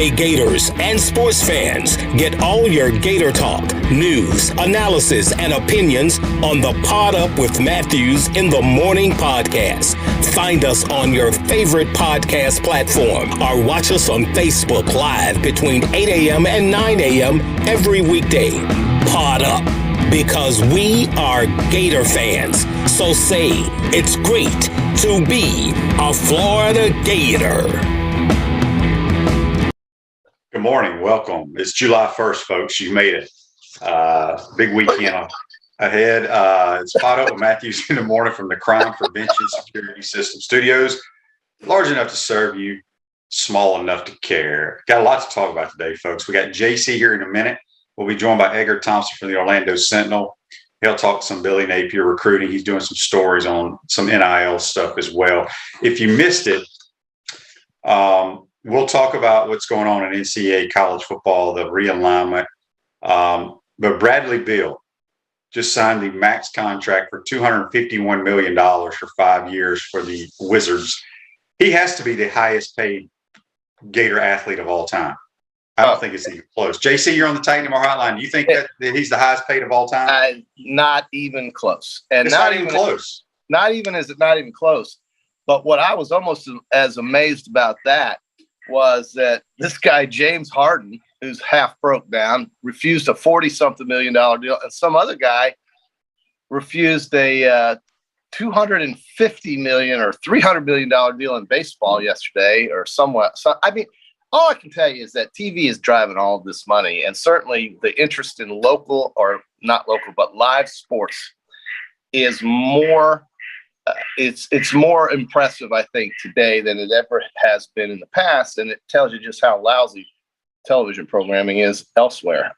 Hey Gators and sports fans, get all your Gator talk, news, analysis, and opinions on the Pod Up with Matthews in the Morning podcast. Find us on your favorite podcast platform or watch us on Facebook Live between 8 a.m. and 9 a.m. every weekday. Pod Up, because we are Gator fans. So say it's great to be a Florida Gator. Good morning. Welcome. It's July 1st, folks. You made it. Big weekend ahead. It's Pod Up with Matthews in the morning from the Crime Prevention Security System Studios. Large enough to serve you, small enough to care. Got a lot to talk about today, folks. We got JC here in a minute. We'll be joined by Edgar Thompson from the Orlando Sentinel. He'll talk some Billy Napier recruiting. He's doing some stories on some NIL stuff as well. If you missed it, we'll talk about what's going on in NCAA college football, the realignment. But Bradley Beal just signed the max contract for $251 million for 5 years for the Wizards. He has to be the highest paid Gator athlete of all time. I don't think it's even close. JC, you're on the Titan MR hotline. Do you think that he's the highest paid of all time? Not even close. And it's not even close. Not even close. But what I was almost as amazed about that was that this guy, James Harden, who's half broke down, refused a $40-something million deal. And some other guy refused a $250 million or $300 million deal in baseball yesterday or somewhat. So, I mean, all I can tell you is that TV is driving all of this money. And certainly the interest in local, or not local, but live sports is more it's more impressive, I think, today than it ever has been in the past, and it tells you just how lousy television programming is elsewhere.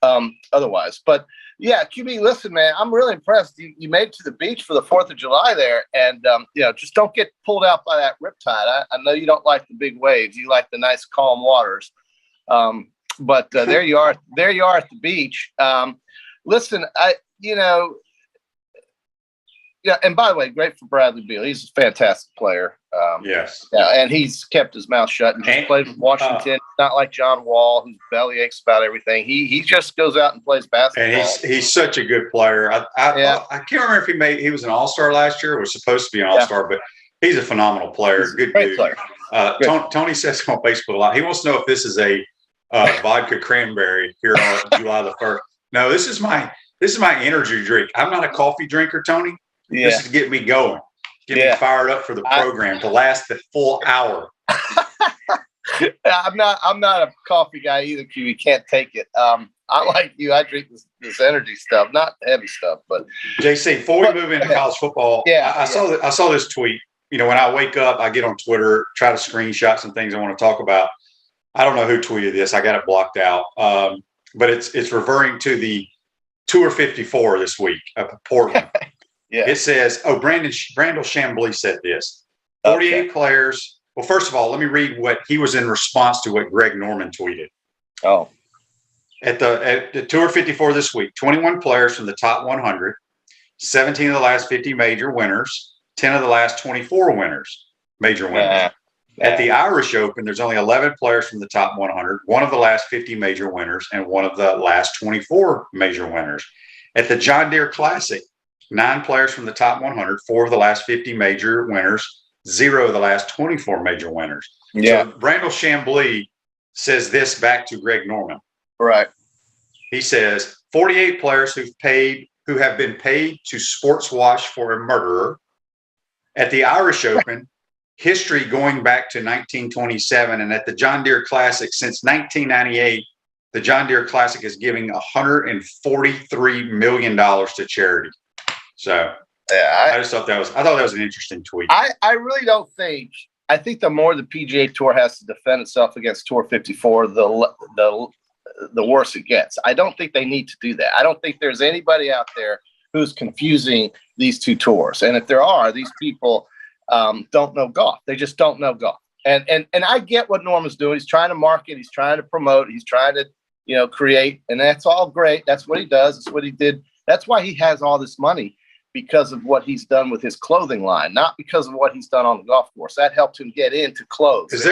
Otherwise, but yeah, QB, listen, man, I'm really impressed. You made it to the beach for the 4th of July there, and just don't get pulled out by that riptide. I know you don't like the big waves; you like the nice, calm waters. But there you are. There you are at the beach. Listen, Yeah, and by the way, great for Bradley Beal. He's a fantastic player. Yes. Yeah, and he's kept his mouth shut and just played with Washington. Not like John Wall, whose belly aches about everything. He just goes out and plays basketball. And he's such a good player. I can't remember if he was an All-Star last year or was supposed to be an All-Star, but he's a phenomenal player. He's good a great dude. player. Tony says on Facebook a lot. He wants to know if this is a vodka cranberry here on July the 1st. No, this is my energy drink. I'm not a coffee drinker, Tony. Yeah. This is to get me going, get me fired up for the program to last the full hour. I'm not a coffee guy either, Q. You can't take it. I like you. I drink this energy stuff, not heavy stuff. But JC, before we move into college football, I saw this tweet. When I wake up, I get on Twitter, try to screenshot some things I want to talk about. I don't know who tweeted this. I got it blocked out. But it's referring to the Tour 54 this week up at Portland. Yeah. It says, Brandel Chamblee said this. 48 players. Well, first of all, let me read what he was in response to what Greg Norman tweeted. Oh. At the Tour 54 this week, 21 players from the top 100, 17 of the last 50 major winners, 10 of the last 24 major winners. At the Irish Open, there's only 11 players from the top 100, one of the last 50 major winners, and one of the last 24 major winners. At the John Deere Classic, 9 players from the top 100, 4 of the last 50 major winners, 0 of the last 24 major winners. Yeah. So Brandel Chamblee says this back to Greg Norman. Right. He says 48 players who have been paid to sports wash for a murderer. At the Irish Open, history going back to 1927, and at the John Deere Classic since 1998, the John Deere Classic is giving $143 million to charity. So I just thought that was an interesting tweet. I really don't think. I think the more the PGA Tour has to defend itself against Tour 54, the worse it gets. I don't think they need to do that. I don't think there's anybody out there who's confusing these two tours. And if there are, these people don't know golf. They just don't know golf. And I get what Norman's doing. He's trying to market. He's trying to promote. He's trying to create. And that's all great. That's what he does. That's what he did. That's why he has all this money. because of what he's done with his clothing line, not because of what he's done on the golf course. That helped him get into clothes. Is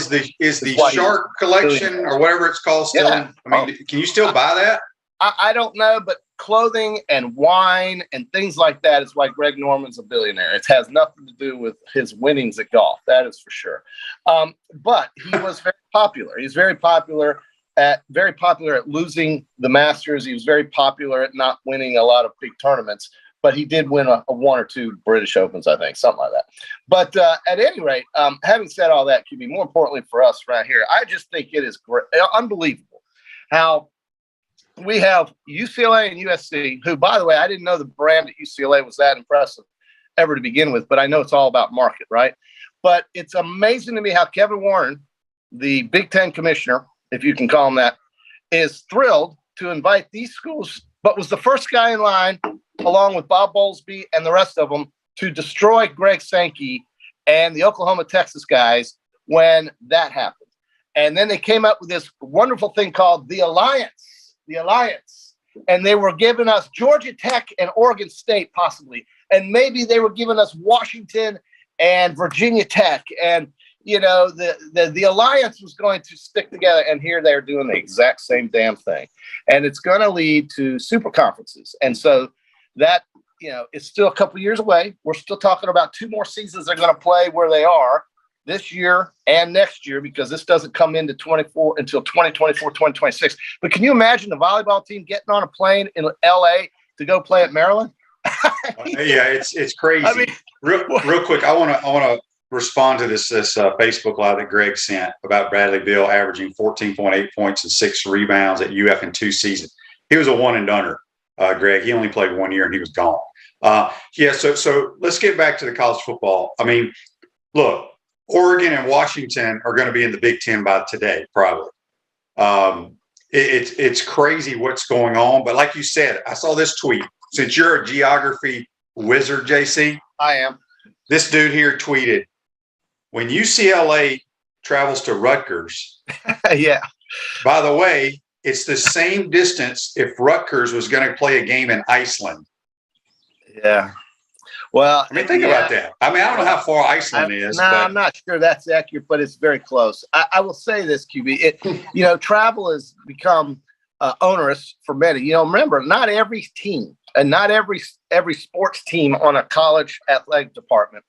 the Shark collection or whatever it's called still? Yeah. I mean, can you still buy that? I don't know, but clothing and wine and things like that is why Greg Norman's a billionaire. It has nothing to do with his winnings at golf. That is for sure. But he was very popular. He's very popular at losing the Masters. He was very popular at not winning a lot of big tournaments, but he did win a one or two British Opens, I think, something like that. But at any rate, having said all that, QB, more importantly for us right here, I just think it is great, unbelievable how we have UCLA and USC, who, by the way, I didn't know the brand at UCLA was that impressive ever to begin with, but I know it's all about market, right? But it's amazing to me how Kevin Warren, the Big Ten commissioner, if you can call him that, is thrilled to invite these schools, but was the first guy in line, along with Bob Bowlesby and the rest of them, to destroy Greg Sankey and the Oklahoma, Texas guys when that happened. And then they came up with this wonderful thing called the Alliance. And they were giving us Georgia Tech and Oregon State possibly. And maybe they were giving us Washington and Virginia Tech. And, you know, the Alliance was going to stick together. And here they're doing the exact same damn thing. And it's going to lead to super conferences. And so that, you know, it's still a couple years away. We're still talking about 2 more seasons they're going to play where they are this year and next year, because this doesn't come into 24 until 2024, 2026. But can you imagine the volleyball team getting on a plane in LA to go play at Maryland? Yeah, it's crazy. I mean, real quick, I want to respond to this Facebook Live that Greg sent about Bradley Beal averaging 14.8 points and 6 rebounds at UF in 2 seasons. He was a one and doneer, Greg. He only played 1 year and he was gone. So let's get back to the college football. I mean, look, Oregon and Washington are going to be in the Big Ten by today, probably. It's crazy what's going on. But like you said, I saw this tweet. Since you're a geography wizard, JC. I am. This dude here tweeted, when UCLA travels to Rutgers. Yeah. By the way, it's the same distance if Rutgers was going to play a game in Iceland. Yeah. Well, I mean, think about that. I mean, I don't know how far Iceland is. No, I'm not sure that's accurate, but it's very close. I will say this, QB. Travel has become onerous for many. You know, remember, not every team and not every sports team on a college athletic department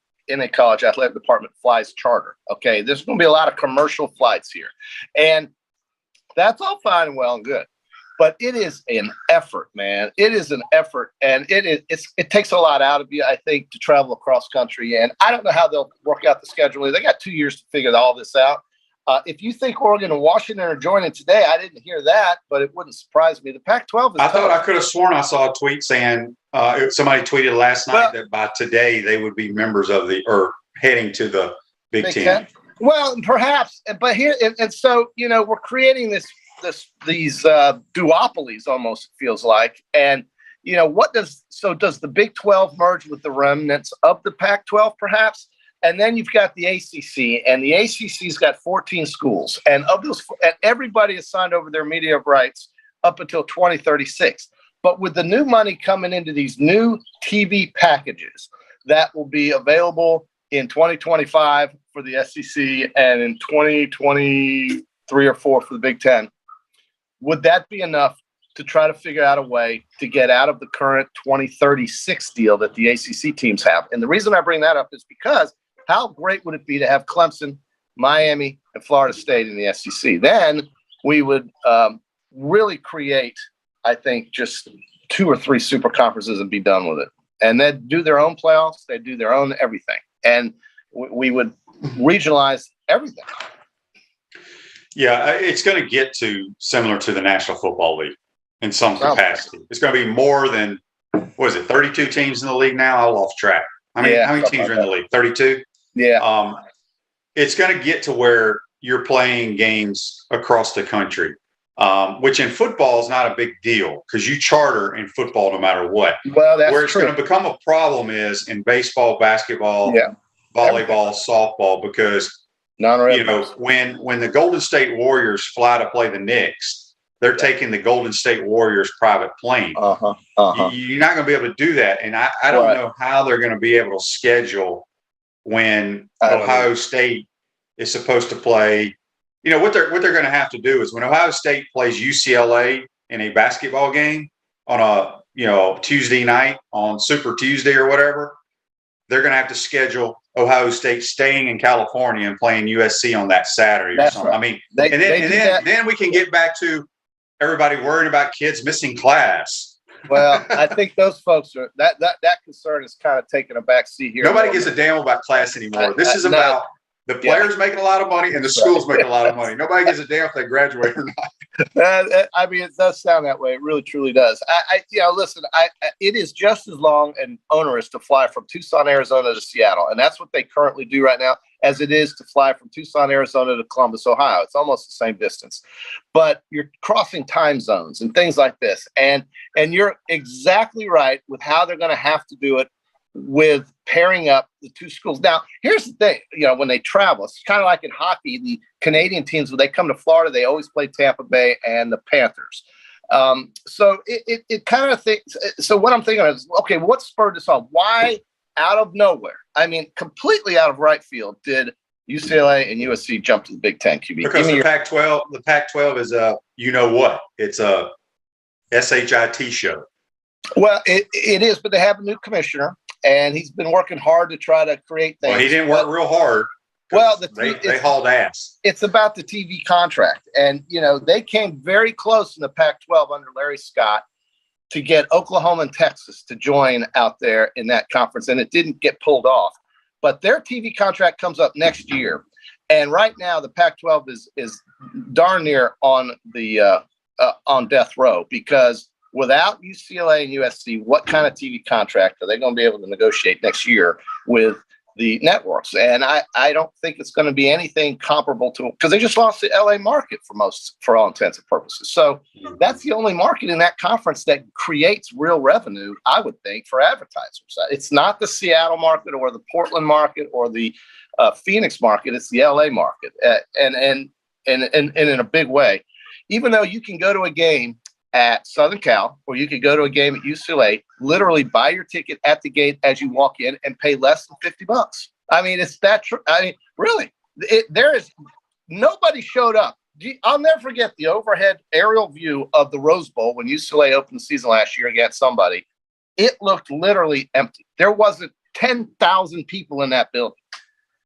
flies charter. Okay, there's going to be a lot of commercial flights here, and that's all fine and well and good. But it is an effort, man. It is an effort, and it takes a lot out of you, I think, to travel across country. And I don't know how they'll work out the schedule. They got 2 years to figure all this out. If you think Oregon and Washington are joining today, I didn't hear that, but it wouldn't surprise me. The Pac-12 is I thought I could have sworn I saw a tweet saying somebody tweeted last night that by today they would be members of or heading to the Big Ten. Well, perhaps, but here and so we're creating these duopolies almost, it feels like. And does the Big 12 merge with the remnants of the Pac-12 perhaps? And then you've got the ACC, and the ACC's got 14 schools, and of those, and everybody has signed over their media rights up until 2036. But with the new money coming into these new TV packages that will be available in 2025 for the SEC and in 2023 or 4 for the Big Ten, would that be enough to try to figure out a way to get out of the current 2036 deal that the ACC teams have? And the reason I bring that up is because how great would it be to have Clemson, Miami, and Florida State in the SEC? Then we would really create, I think, just 2 or 3 super conferences and be done with it. And they'd do their own playoffs. They'd do their own everything. And we would regionalize everything. Yeah, it's going to get similar to the National Football League in some capacity. It's going to be more than, 32 teams in the league now? I lost track. How many teams are in the league? 32? Yeah. It's going to get to where you're playing games across the country, which in football is not a big deal because you charter in football no matter what. Well, that's where it's true. going to become a problem is in baseball, basketball, volleyball, softball, because when the Golden State Warriors fly to play the Knicks, they're taking the Golden State Warriors private plane. You're not going to be able to do that. And I don't know how they're going to be able to schedule when Ohio State is supposed to play. You know, what they're going to have to do is when Ohio State plays UCLA in a basketball game on a, Tuesday night on Super Tuesday or whatever, they're going to have to schedule Ohio State staying in California and playing USC on that Saturday or something. Right. I mean, then we can get back to everybody worrying about kids missing class. Well, I think those folks are that concern is kind of taking a back seat here. Nobody gives a damn about class anymore. This is about the players making a lot of money and the schools making a lot of money. Nobody gives a damn if they graduate or not. I mean, it does sound that way. It really, truly does. Listen, it is just as long and onerous to fly from Tucson, Arizona to Seattle. And that's what they currently do right now, as it is to fly from Tucson, Arizona to Columbus, Ohio. It's almost the same distance. But you're crossing time zones and things like this. And you're exactly right with how they're going to have to do it with pairing up the two schools. Now, here's the thing, when they travel, it's kind of like in hockey, the Canadian teams, when they come to Florida, they always play Tampa Bay and the Panthers. So it kind of thinks, so what I'm thinking is, okay, what spurred this on? Why out of nowhere? I mean, completely out of right field, did UCLA and USC jump to the Big Ten QB? Because the Pac-12 is it's a SHIT show. Well, it is, but they have a new commissioner. And he's been working hard to try to create things. Well, he didn't work real hard. Well, they hauled ass. It's about the TV contract. And, they came very close in the Pac-12 under Larry Scott to get Oklahoma and Texas to join out there in that conference. And it didn't get pulled off. But their TV contract comes up next year. And right now, the Pac-12 is darn near on the on death row, because without UCLA and USC, what kind of TV contract are they going to be able to negotiate next year with the networks? And I don't think it's going to be anything comparable to, because they just lost the LA market for all intents and purposes. So that's the only market in that conference that creates real revenue, I would think, for advertisers. It's not the Seattle market or the Portland market or the Phoenix market. It's the LA market, and in a big way. Even though you can go to a game at Southern Cal, or you could go to a game at UCLA, literally buy your ticket at the gate as you walk in and pay less than $50. I mean, it's that true. I mean, really, nobody showed up. I'll never forget the overhead aerial view of the Rose Bowl when UCLA opened the season last year against somebody. It looked literally empty. There wasn't 10,000 people in that building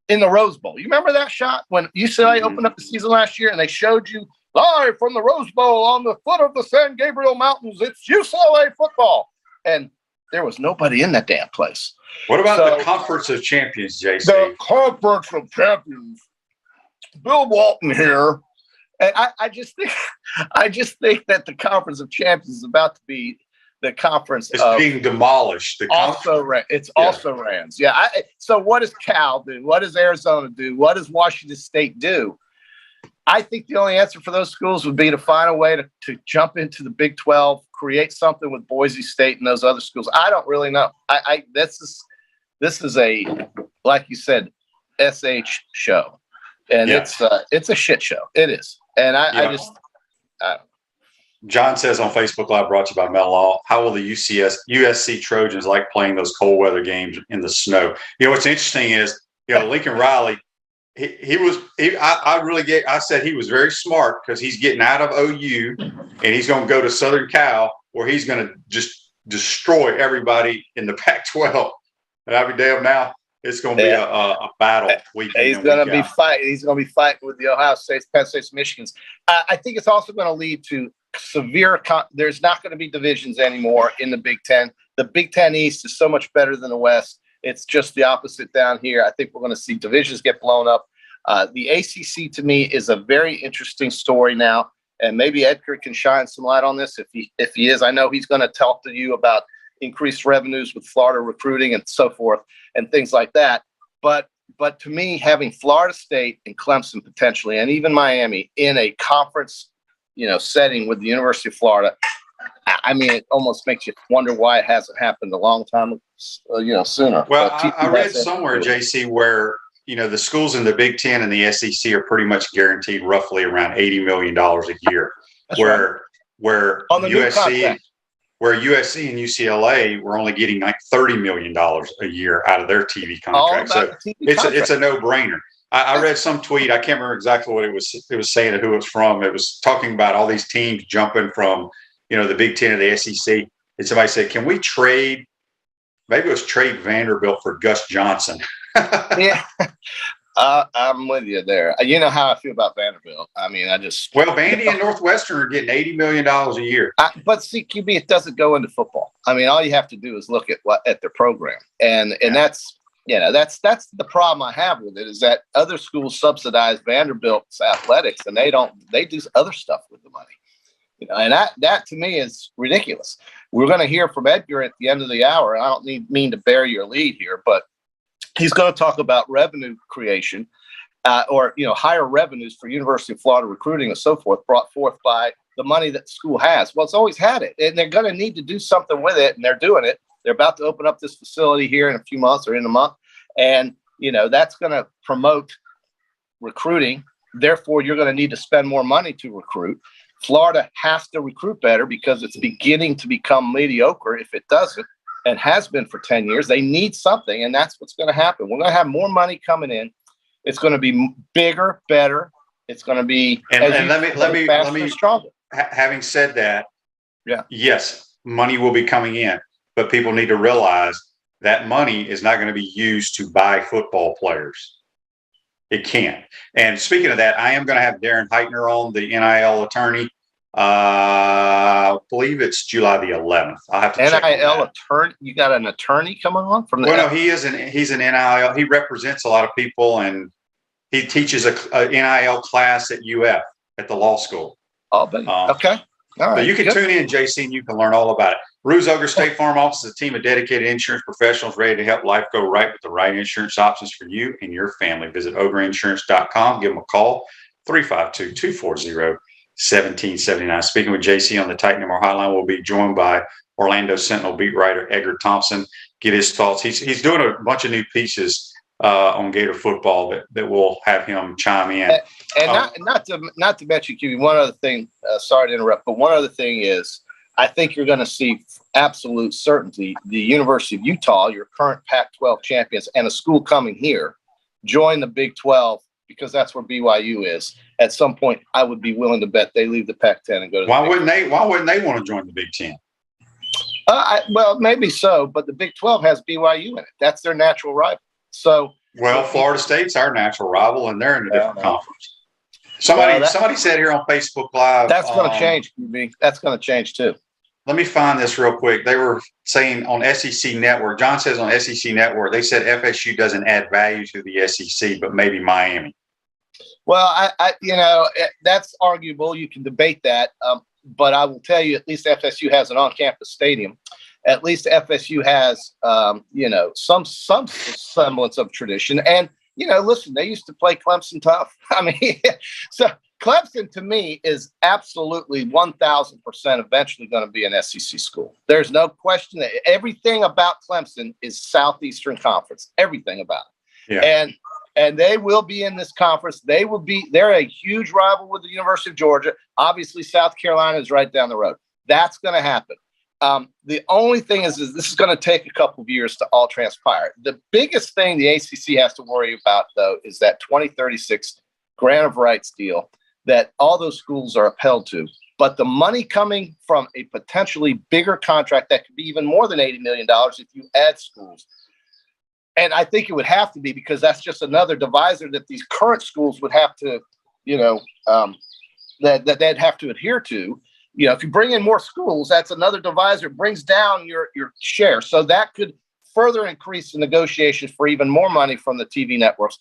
in the Rose Bowl. You remember that shot when UCLA opened up the season last year and they showed you live from the Rose Bowl on the foot of the San Gabriel Mountains, it's UCLA football. And there was nobody in that damn place. What about the Conference of Champions, JC? The Conference of Champions. Bill Walton here. And I just think that the Conference of Champions is about to be the conference. It's being demolished. Also Rams. Yeah. So what does Cal do? What does Arizona do? What does Washington State do? I think the only answer for those schools would be to find a way to jump into the Big 12, create something with Boise State and those other schools. I don't really know. This is a, like you said, SH show, and it's a shit show. It is, and I don't know. John says on Facebook Live, brought to you by Mel Law, how will the USC Trojans like playing those cold weather games in the snow? What's interesting is, Lincoln Riley. I said he was very smart because he's getting out of OU and he's going to go to Southern Cal where he's going to just destroy everybody in the Pac-12. And I'll be damned now. It's going to be a battle weekend. He's going to be fighting. He's going to be fighting with the Ohio State, Penn State, Michigans. I think it's also going to lead to severe. There's not going to be divisions anymore in the Big Ten. The Big Ten East is so much better than the West. It's just the opposite down here. I think we're going to see divisions get blown up. The ACC, to me, is a very interesting story now, and maybe Edgar can shine some light on this if he is. I know he's going to talk to you about increased revenues with Florida recruiting and so forth and things like that. But to me, having Florida State and Clemson potentially, and even Miami in a conference, setting with the University of Florida, I mean, it almost makes you wonder why it hasn't happened a long time, sooner. Well, I read somewhere, JC, where, the schools in the Big Ten and the SEC are pretty much guaranteed roughly around $80 million a year, where On the new USC, contract. where USC and UCLA were only getting like $30 million a year out of their TV contract. So it's a no-brainer. I read some tweet. I can't remember exactly what it was saying or who it was from. It was talking about all these teams jumping from, the Big Ten to the SEC. And somebody said, can we trade? Maybe it was trade Vanderbilt for Gus Johnson. Yeah. I'm with you there. You know how I feel about Vanderbilt. I mean, Vandy and Northwestern are getting $80 million a year. But see, QB, it doesn't go into football. I mean, all you have to do is look at their program, and that's the problem I have with it, is that other schools subsidize Vanderbilt's athletics, and they do other stuff with the money. And that to me is ridiculous. We're going to hear from Edgar at the end of the hour. I don't mean to bury your lead here, but he's going to talk about revenue creation, or higher revenues for University of Florida recruiting and so forth, brought forth by the money that the school has. Well, it's always had it, and they're going to need to do something with it, and they're doing it. They're about to open up this facility here in a few months or in a month, and that's going to promote recruiting. Therefore, you're going to need to spend more money to recruit. Florida has to recruit better because it's beginning to become mediocre if it doesn't, and has been for 10 years. They need something, and that's what's going to happen. We're going to have more money coming in. It's going to be bigger, better. It's going to be let me stronger. Having said that, yes, money will be coming in, but people need to realize that money is not going to be used to buy football players. It can't. And speaking of that, I am going to have Darren Heitner on, the NIL attorney. I believe it's July the 11th. I'll have to check NIL attorney. You got an attorney coming on from the? Well, no, he's an NIL. He represents a lot of people, and he teaches a NIL class at UF at the law school. Oh, okay. All right. So you can tune in, JC, and you can learn all about it. Ruse Ogre State Farm Office is a team of dedicated insurance professionals ready to help life go right with the right insurance options for you and your family. Visit ogreinsurance.com. Give them a call, 352-240-1779. Speaking with JC on the Titan MR Hotline, we'll be joined by Orlando Sentinel beat writer Edgar Thompson. Get his thoughts. He's doing a bunch of new pieces on Gator football that will have him chime in. And not to mention, QB, one other thing. Sorry to interrupt, but one other thing is, I think you're going to see absolute certainty the University of Utah, your current Pac-12 champions, and a school coming here, join the Big 12, because that's where BYU is. At some point, I would be willing to bet they leave the Pac-10 and go to the Why wouldn't they want to join the Big 10? Well, maybe so, but the Big 12 has BYU in it. That's their natural rival. So, Florida State's our natural rival, and they're in a different conference. Somebody said here on Facebook Live. That's going to change, QB. That's going to change too. Let me find this real quick. They were saying on SEC Network, John says on SEC Network, they said FSU doesn't add value to the SEC, but maybe Miami. Well, that's arguable. You can debate that. But I will tell you, at least FSU has an on-campus stadium. At least FSU has, some semblance of tradition. And, listen, they used to play Clemson tough. I mean, so Clemson, to me, is absolutely 1,000% eventually going to be an SEC school. There's no question that everything about Clemson is Southeastern Conference. Everything about it. Yeah. And they will be in this conference. They're a huge rival with the University of Georgia. Obviously, South Carolina is right down the road. That's going to happen. The only thing is this is going to take a couple of years to all transpire. The biggest thing the ACC has to worry about, though, is that 2036 grant of rights deal that all those schools are upheld to. But the money coming from a potentially bigger contract that could be even more than $80 million if you add schools. And I think it would have to be, because that's just another divisor that these current schools would have to, that they'd have to adhere to. If you bring in more schools, that's another divisor. It brings down your share. So that could further increase the negotiations for even more money from the TV networks.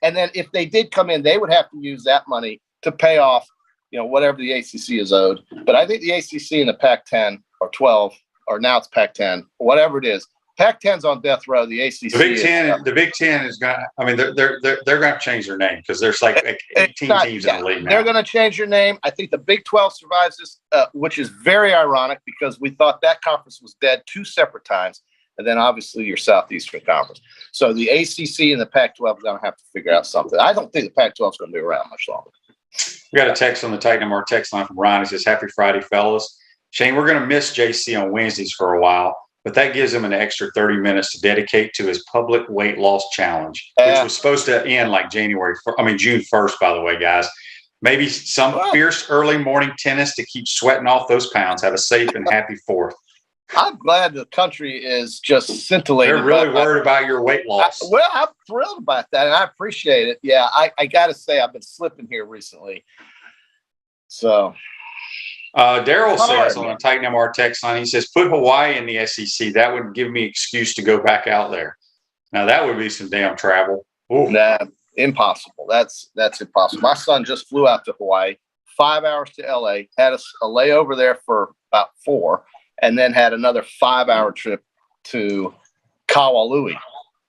And then if they did come in, they would have to use that money to pay off, whatever the ACC is owed. But I think the ACC and the Pac-10 or 12, or now it's Pac-10, whatever it is, Pac-10's on death row. The ACC. The Big Ten is going to. I mean, they're going to change their name, because there's like 18 teams in the league now. They're going to change their name. I think the Big 12 survives this, which is very ironic, because we thought that conference was dead 2 separate times, and then obviously your Southeastern Conference. So the ACC and the Pac-12 are going to have to figure out something. I don't think the Pac-12 is going to be around much longer. We got a text on the Titan MR text line from Ryan. He says, "Happy Friday, fellas. Shane, we're going to miss JC on Wednesdays for a while, but that gives him an extra 30 minutes to dedicate to his public weight loss challenge, which was supposed to end like June 1st, by the way, guys. Maybe some fierce early morning tennis to keep sweating off those pounds. Have a safe and happy 4th. I'm glad the country is just scintillating. They're really worried about your weight loss. I'm thrilled about that, and I appreciate it. Yeah, I got to say, I've been slipping here recently. So, Daryl says on the Titan MR text line, he says, "Put Hawaii in the SEC. That would give me excuse to go back out there." Now that would be some damn travel. Ooh. Nah, impossible. That's impossible. My son just flew out to Hawaii, 5 hours to LA, had a layover there for about 4. And then had another 5-hour trip to Kauai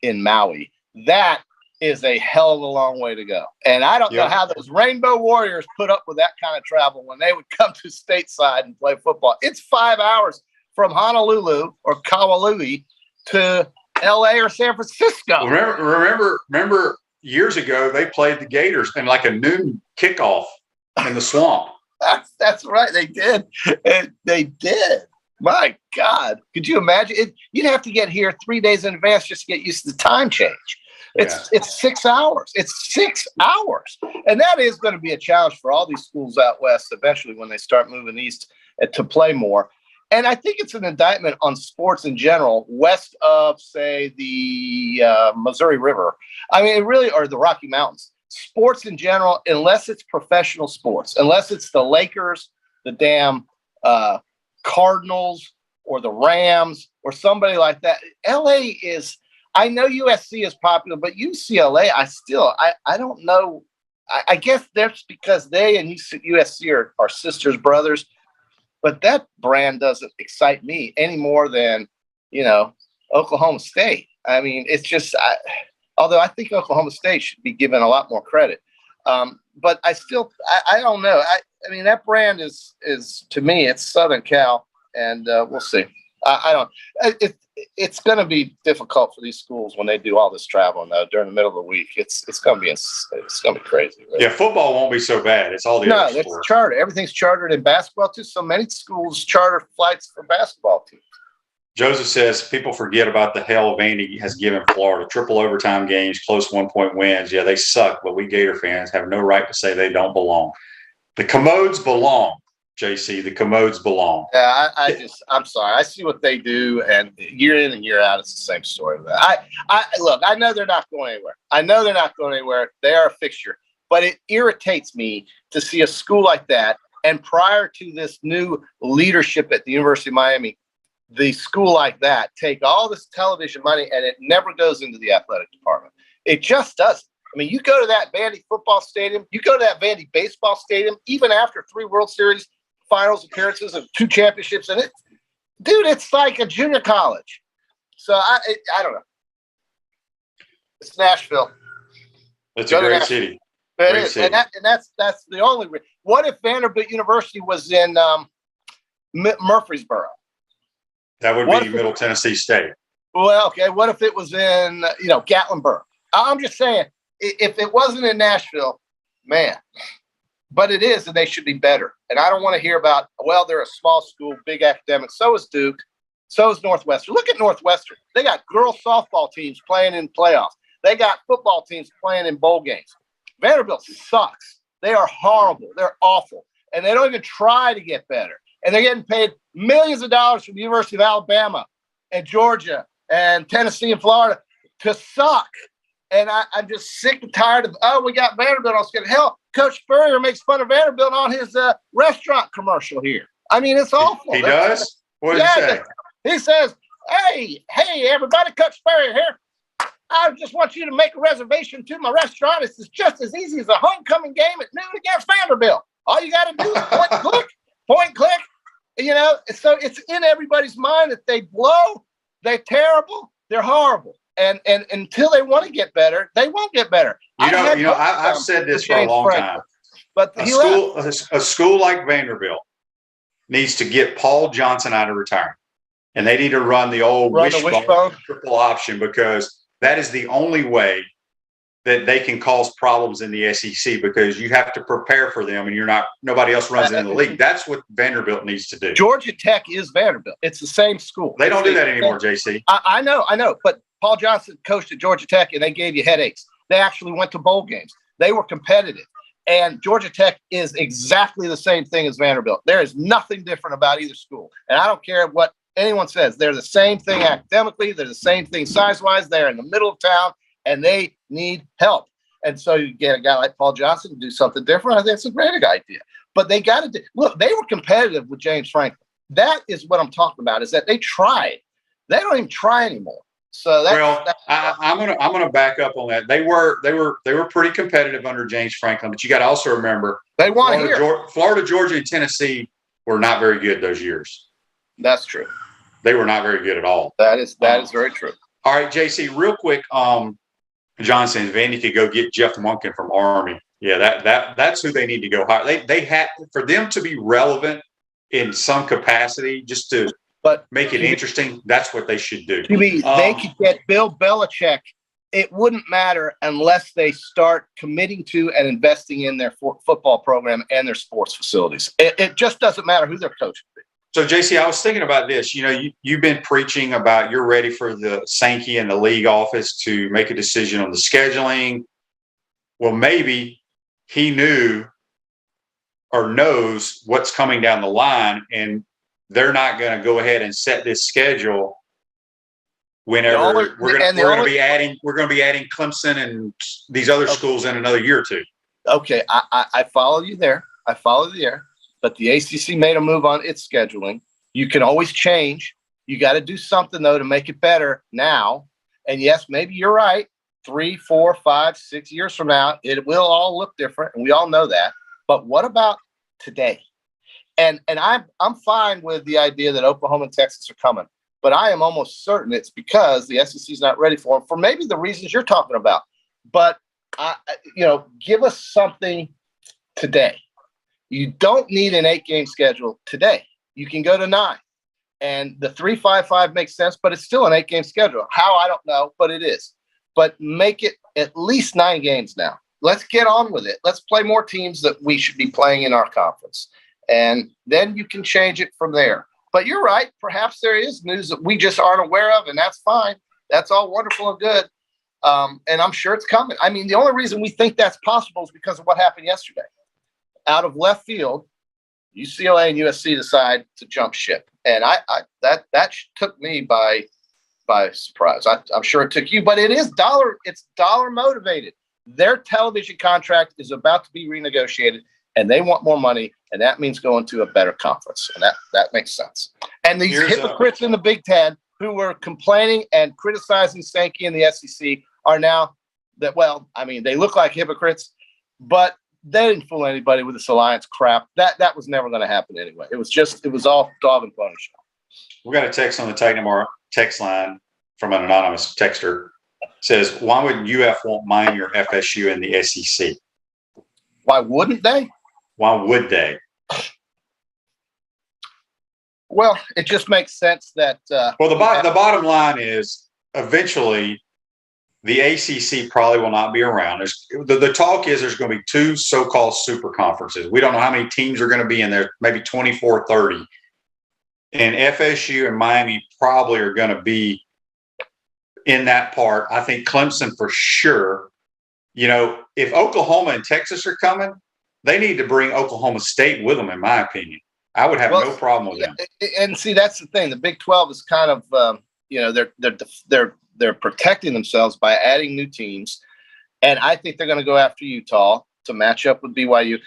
in Maui. That is a hell of a long way to go. And I don't know how those Rainbow Warriors put up with that kind of travel when they would come to stateside and play football. It's 5 hours from Honolulu or Kauai to LA or San Francisco. Remember years ago, they played the Gators in like a noon kickoff in the swamp. That's right. They did. They did. My God, could you imagine it? You'd have to get here 3 days in advance just to get used to the time change. It's 6 hours. It's 6 hours. And that is going to be a challenge for all these schools out west eventually when they start moving east to play more. And I think it's an indictment on sports in general, west of, say, the Missouri River. I mean, or the Rocky Mountains. Sports in general, unless it's professional sports, unless it's the Lakers, the damn Cardinals or the Rams or somebody like that. LA is, I know USC is popular, but UCLA, I don't know. I guess that's because they and USC are sisters, brothers, but that brand doesn't excite me any more than, Oklahoma State. I mean, it's just, although I think Oklahoma State should be given a lot more credit. But I don't know. I mean, that brand is to me, it's Southern Cal, and we'll see. It's going to be difficult for these schools when they do all this traveling though during the middle of the week. It's going to be crazy. Really. Yeah, football won't be so bad. It's all the other sports. It's chartered. Everything's chartered in basketball too. So many schools charter flights for basketball teams. Joseph says people forget about the hell Vandy has given Florida. Triple overtime games, close 1-point wins. Yeah, they suck, but we Gator fans have no right to say they don't belong. The commodes belong, JC. The commodes belong. Yeah, I'm sorry. I see what they do, and year in and year out, it's the same story. Look, I know they're not going anywhere. They are a fixture, but it irritates me to see a school like that. And prior to this new leadership at the University of Miami, the school like that take all this television money and it never goes into the athletic department. It just doesn't. I mean, you go to that Vandy football stadium, you go to that Vandy baseball stadium, even after 3 World Series finals appearances and 2 championships, and it's like a junior college. So I don't know. It's Nashville. It's a great city. It is, and that's the only reason. What if Vanderbilt University was in Murfreesboro? That would be Middle Tennessee State. Well, okay. What if it was in, Gatlinburg? I'm just saying, if it wasn't in Nashville, man. But it is, and they should be better. And I don't want to hear about, they're a small school, big academic. So is Duke. So is Northwestern. Look at Northwestern. They got girls softball teams playing in playoffs. They got football teams playing in bowl games. Vanderbilt sucks. They are horrible. They're awful. And they don't even try to get better. And they're getting paid millions of dollars from the University of Alabama and Georgia and Tennessee and Florida to suck. And I'm just sick and tired of, we got Vanderbilt on schedule. Hell, Coach Spurrier makes fun of Vanderbilt on his restaurant commercial here. I mean, it's awful. He does? What did he say? He says, hey, everybody, Coach Spurrier here. I just want you to make a reservation to my restaurant. It's just as easy as a homecoming game at noon against Vanderbilt. All you got to do is point, click. So it's in everybody's mind that they blow, they're terrible, they're horrible. And until they want to get better, they won't get better. I've said this for a long time. But a school like Vanderbilt needs to get Paul Johnson out of retirement. And they need to run the old wishbone triple option, because that is the only way that they can cause problems in the SEC because you have to prepare for them, and nobody else runs it in the league. That's what Vanderbilt needs to do. Georgia Tech is Vanderbilt. It's the same school. They don't do that anymore, JC. I know. But Paul Johnson coached at Georgia Tech, and they gave you headaches. They actually went to bowl games. They were competitive. And Georgia Tech is exactly the same thing as Vanderbilt. There is nothing different about either school. And I don't care what anyone says. They're the same thing academically. They're the same thing size-wise. They're in the middle of town, and they need help. And so you get a guy like Paul Johnson to do something different. I think it's a great idea. But they got to do – look, they were competitive with James Franklin. That is what I'm talking about, is that they tried. They don't even try anymore. So I'm gonna back up on that. They were pretty competitive under James Franklin, but you got to also remember they won Florida, Georgia, and Tennessee were not very good those years. That's true. They were not very good at all. That is very true. All right, JC, real quick. Johnson, Vandy could go get Jeff Monken from Army. Yeah, that's who they need to go hire. They had for them to be relevant in some capacity, just to make it interesting. That's what they should do. They could get Bill Belichick. It wouldn't matter unless they start committing to and investing in their football program and their sports facilities. It just doesn't matter who their coach would be. So, JC, I was thinking about this. You've been preaching about you're ready for the Sankey and the league office to make a decision on the scheduling. Well, maybe he knew or knows what's coming down the line, and they're not going to go ahead and set this schedule whenever we're going to be adding Clemson and these other schools in another year or two. Okay, I follow you there. But the ACC made a move on its scheduling. You can always change. You got to do something, though, to make it better now. And yes, maybe you're right. 3, 4, 5, 6 years from now, it will all look different, and we all know that. But what about today? And I'm fine with the idea that Oklahoma and Texas are coming, but I am almost certain it's because the SEC is not ready for them, for maybe the reasons you're talking about. But give us something today. You don't need an 8-game schedule today. You can go to 9, and the 3-5-5 makes sense, but it's still an 8-game schedule. How, I don't know, but it is. But make it at least 9 games now. Let's get on with it. Let's play more teams that we should be playing in our conference. And then you can change it from there. But you're right. Perhaps there is news that we just aren't aware of, and that's fine. That's all wonderful and good. And I'm sure it's coming. I mean, the only reason we think that's possible is because of what happened yesterday. Out of left field, UCLA and USC decide to jump ship. And that took me by surprise. I'm sure it took you, but it's dollar motivated. Their television contract is about to be renegotiated, and they want more money, and that means going to a better conference, and that makes sense. And these hypocrites in the Big Ten who were complaining and criticizing Sankey in the SEC are now they look like hypocrites, but they didn't fool anybody with this alliance crap. That was never going to happen anyway. It was all dog and pony show. We got a text on the Titanamore text line from an anonymous texter. It says, why would UF want Miami or FSU in the SEC? Why wouldn't they? Why would they? Well, it just makes sense that. The bottom line is eventually the ACC probably will not be around. The talk is there's going to be 2 so-called super conferences. We don't know how many teams are going to be in there, maybe 24, 30. And FSU and Miami probably are going to be in that part. I think Clemson for sure. If Oklahoma and Texas are coming, they need to bring Oklahoma State with them, in my opinion. I would have no problem with them. And see, that's the thing. The Big 12 is kind of, they're protecting themselves by adding new teams, and I think they're going to go after Utah to match up with BYU.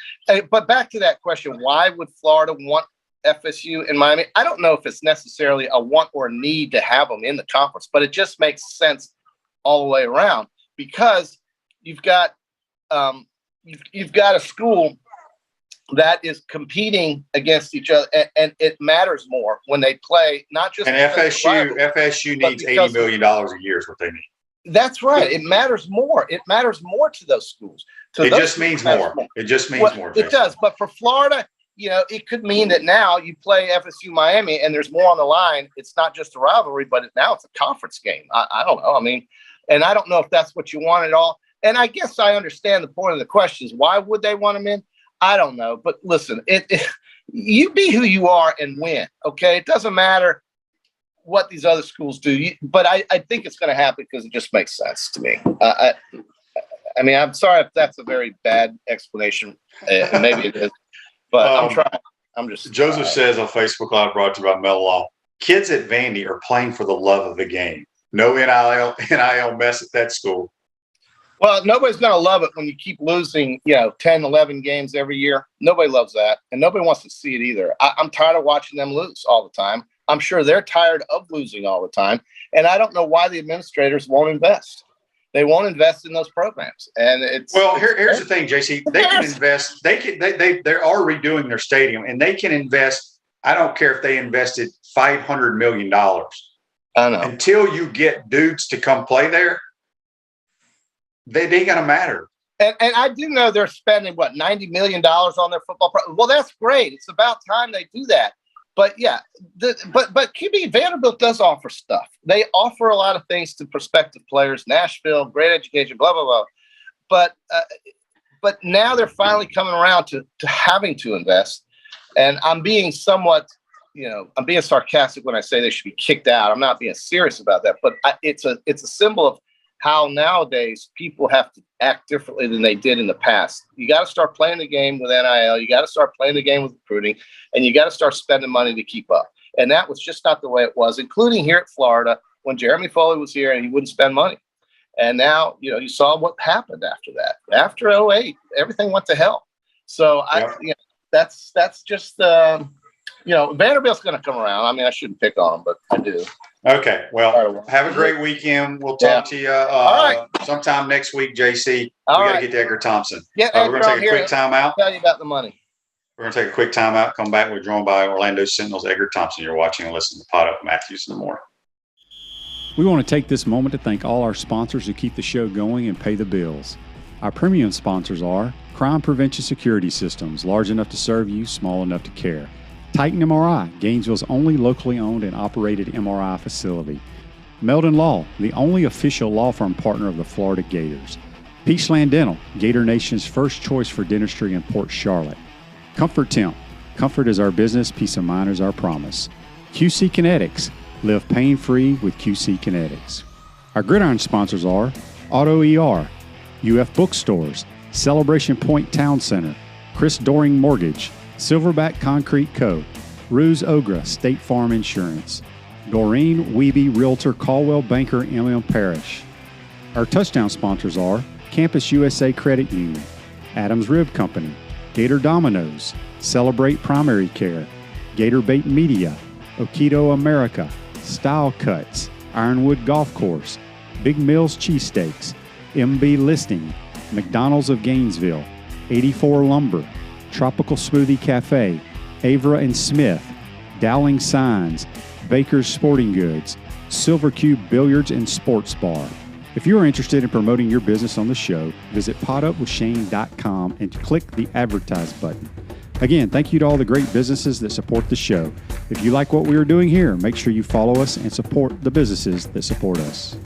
But back to that question, why would Florida want FSU and Miami? I don't know if it's necessarily a want or a need to have them in the conference, but it just makes sense all the way around because you've got a school that is competing against each other, and it matters more when they play. Not just and FSU needs $80 million a year is what they need. That's right. It matters more. It matters more to those schools. It just means more. It just means more. It does. But for Florida, it could mean that now you play FSU Miami and there's more on the line. It's not just a rivalry, but now it's a conference game. I don't know. I mean, and I don't know if that's what you want at all. And I guess I understand the point of the question is why would they want him in? I don't know. But listen, you be who you are and win. Okay. It doesn't matter what these other schools do. But I think it's going to happen because it just makes sense to me. I mean, I'm sorry if that's a very bad explanation. Maybe it is. But I'm trying. I'm just. Joseph says on Facebook Live, brought to you by Mel Law, kids at Vandy are playing for the love of the game. No NIL mess at that school. Well, nobody's going to love it when you keep losing, 10, 11 games every year. Nobody loves that. And nobody wants to see it either. I'm tired of watching them lose all the time. I'm sure they're tired of losing all the time. And I don't know why the administrators won't invest. They won't invest in those programs. And here's the thing, JC. They can invest. They are redoing their stadium, and they can invest. I don't care if they invested $500 million. I know. Until you get dudes to come play there, they ain't gonna matter. And I do know they're spending $90 million on their football well, that's great. It's about time they do that. But yeah, but QB Vanderbilt does offer stuff. They offer a lot of things to prospective players. Nashville, great education, blah blah blah. But now they're finally coming around to having to invest. And I'm being somewhat, I'm being sarcastic when I say they should be kicked out. I'm not being serious about that. But it's a symbol of how nowadays people have to act differently than they did in the past. You got to start playing the game with NIL. You got to start playing the game with recruiting, and you got to start spending money to keep up. And that was just not the way it was, including here at Florida when Jeremy Foley was here and he wouldn't spend money. And now, you saw what happened after that. After 2008, everything went to hell. So that's just, Vanderbilt's going to come around. I mean, I shouldn't pick on them, but I do. Okay. Well, have a great weekend. We'll talk to you sometime next week, JC. We got to get to Edgar Thompson. Yeah, we're going to take a quick time out. Tell you about the money. We're going to take a quick time out. Come back. We're joined by Orlando Sentinel's Edgar Thompson. You're watching and listening to Pot Up Matthews in the morning. We want to take this moment to thank all our sponsors who keep the show going and pay the bills. Our premium sponsors are Crime Prevention Security Systems, large enough to serve you, small enough to care. Titan MRI, Gainesville's only locally owned and operated MRI facility. Meldon Law, the only official law firm partner of the Florida Gators. Peachland Dental, Gator Nation's first choice for dentistry in Port Charlotte. Comfort Temp, comfort is our business, peace of mind is our promise. QC Kinetics, live pain-free with QC Kinetics. Our gridiron sponsors are Auto ER, UF Bookstores, Celebration Point Town Center, Chris Doring Mortgage, Silverback Concrete Co., Ruse Ogra State Farm Insurance, Doreen Wiebe Realtor Caldwell Banker MM Parish. Our touchdown sponsors are Campus USA Credit Union, Adams Rib Company, Gator Dominoes, Celebrate Primary Care, Gator Bait Media, Okido America, Style Cuts, Ironwood Golf Course, Big Mills Cheesesteaks, MB Listing, McDonald's of Gainesville, 84 Lumber, Tropical Smoothie Cafe, Avra and Smith, Dowling Signs, Baker's Sporting Goods, Silver Cube Billiards and Sports Bar. If you are interested in promoting your business on the show, visit potupwithshane.com and click the Advertise button. Again, thank you to all the great businesses that support the show. If you like what we are doing here, make sure you follow us and support the businesses that support us.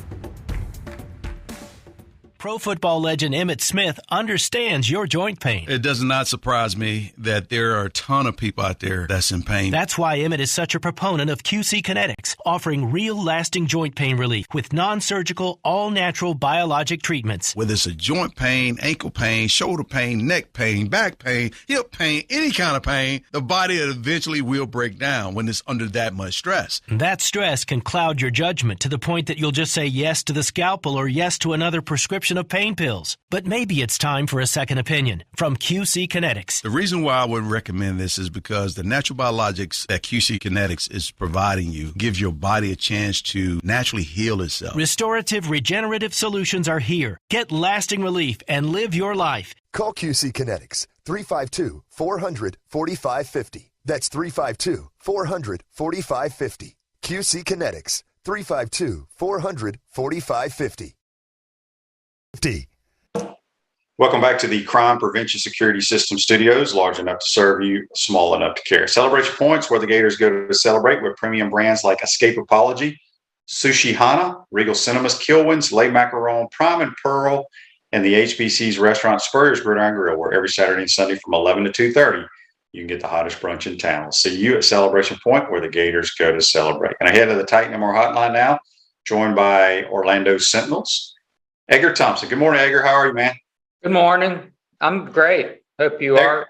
Pro football legend Emmitt Smith understands your joint pain. It does not surprise me that there are a ton of people out there that's in pain. That's why Emmitt is such a proponent of QC Kinetics, offering real lasting joint pain relief with non-surgical, all-natural biologic treatments. Whether it's a joint pain, ankle pain, shoulder pain, neck pain, back pain, hip pain, any kind of pain, the body eventually will break down when it's under that much stress. That stress can cloud your judgment to the point that you'll just say yes to the scalpel or yes to another prescription of pain pills. But maybe it's time for a second opinion from QC Kinetics. The reason why I would recommend this is because the natural biologics that QC Kinetics is providing you gives your body a chance to naturally heal itself. Restorative, regenerative solutions are here. Get lasting relief and live your life. Call QC Kinetics 352-400-4550. That's 352-400-4550. QC Kinetics 352-400-4550. Welcome back to the Crime Prevention Security System Studios, large enough to serve you, small enough to care. Celebration Points, where the Gators go to celebrate with premium brands like Escape Apology, Sushi Hana, Regal Cinemas, Kilwins, Le Macaron, Prime and Pearl, and the HBC's restaurant Spurrier's Gridiron Grill, where every Saturday and Sunday from 11 to 2:30, you can get the hottest brunch in town. We'll see you at Celebration Point, where the Gators go to celebrate. And ahead of the Titan MR hotline now, joined by Orlando Sentinels, Edgar Thompson. Good morning, Edgar. How are you, man? Good morning. I'm great. Hope you are.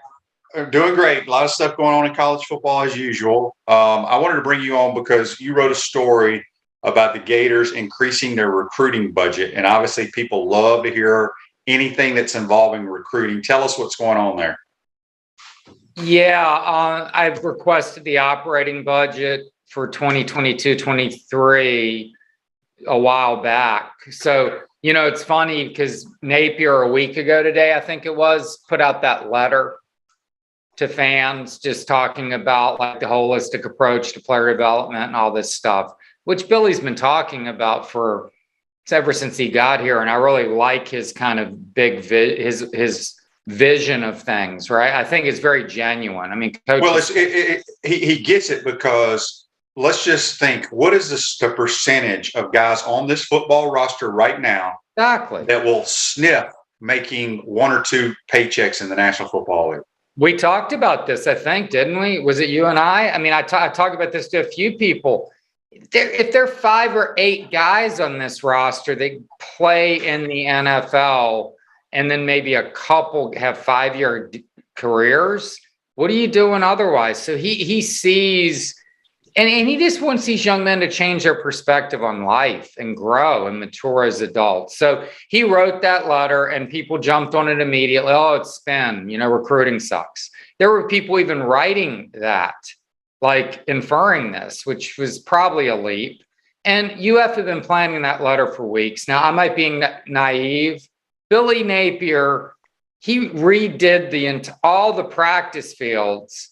Doing great. A lot of stuff going on in college football as usual. I wanted to bring you on because you wrote a story about the Gators increasing their recruiting budget. And obviously people love to hear anything that's involving recruiting. Tell us what's going on there. Yeah, I've requested the operating budget for 2022-23 a while back. So, it's funny because Napier a week ago today, I think it was, put out that letter to fans just talking about like the holistic approach to player development and all this stuff, which Billy's been talking about ever since he got here. And I really like his kind of big his vision of things, right? I think it's very genuine. I mean, he gets it because let's just think, what is the percentage of guys on this football roster right now exactly that will sniff making one or two paychecks in the National Football League? We talked about this, I think, didn't we? Was it you and I? I mean, I talked about this to a few people. If there are 5 or 8 guys on this roster that play in the NFL, and then maybe a couple have 5-year careers, what are you doing otherwise? So he sees, and he just wants these young men to change their perspective on life and grow and mature as adults. So he wrote that letter and people jumped on it immediately. Oh, it's spin, recruiting sucks. There were people even writing that, like inferring this, which was probably a leap. And UF have been planning that letter for weeks. Now, I might be naive. Billy Napier, he redid all the practice fields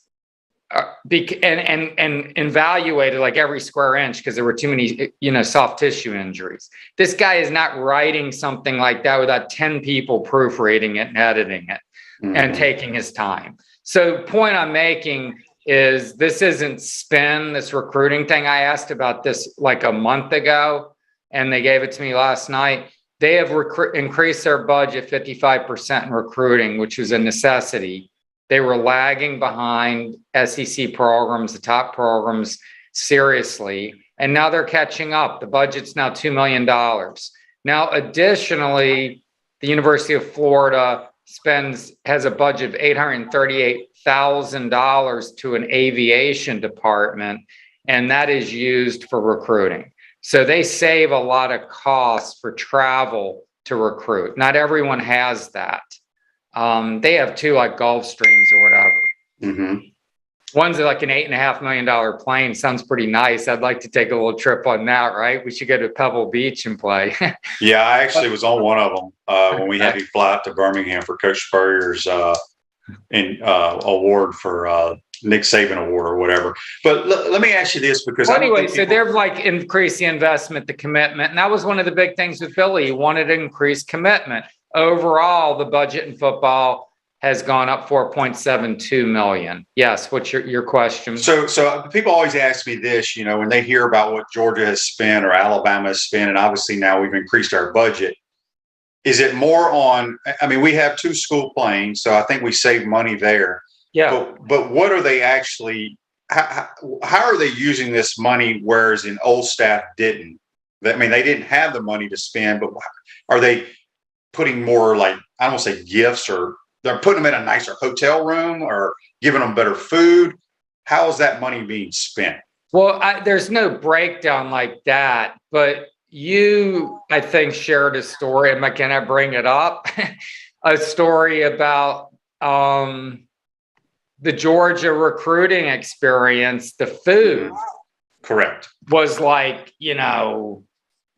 and evaluated like every square inch because there were too many, soft tissue injuries. This guy is not writing something like that without 10 people proofreading it and editing it and taking his time. So point I'm making is this isn't spin, this recruiting thing. I asked about this like a month ago and they gave it to me last night. They have increased their budget 55% in recruiting, which was a necessity. They were lagging behind SEC programs, the top programs, seriously. And now they're catching up. The budget's now $2 million. Now, additionally, the University of Florida has a budget of $838,000 to an aviation department, and that is used for recruiting. So they save a lot of costs for travel to recruit. Not everyone has that. They have 2 like Gulfstreams or whatever. One's like an $8.5 million plane. Sounds pretty nice. I'd like to take a little trip on that, right? We should go to Pebble Beach and play. Yeah, I actually was on one of them when we had to fly out to Birmingham for Coach Spurrier's award for Nick Saban award or whatever. But let me ask you this, because so they've like increased the investment, the commitment. And that was one of the big things with Philly. He wanted to increase commitment. Overall, the budget in football has gone up $4.72 million. Yes. What's your question? So people always ask me this, when they hear about what Georgia has spent or Alabama has spent, and obviously now we've increased our budget. Is it more on, we have 2 school planes, so I think we save money there. Yeah. But what are they actually, how are they using this money, whereas in old staff didn't? They didn't have the money to spend, but are they putting more like, I don't want to say gifts, or they're putting them in a nicer hotel room or giving them better food? How is that money being spent? Well, there's no breakdown like that, but you, I think, shared a story. Can I bring it up? A story about the Georgia recruiting experience. The food, correct, was like,